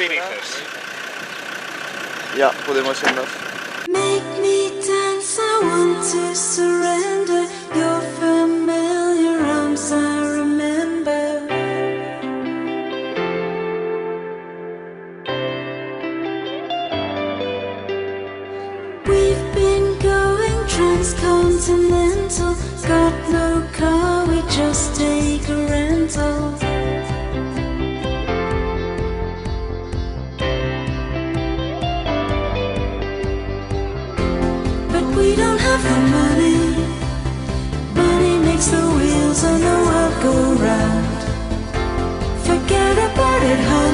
meters. Ja, podemos irnos. Make me dance, I want to surrender. Your familiar arms I remember. We've been going transcontinental. Got no car, we just take a rental. We don't have the money. Money makes the wheels on the world go round. Forget about it, honey.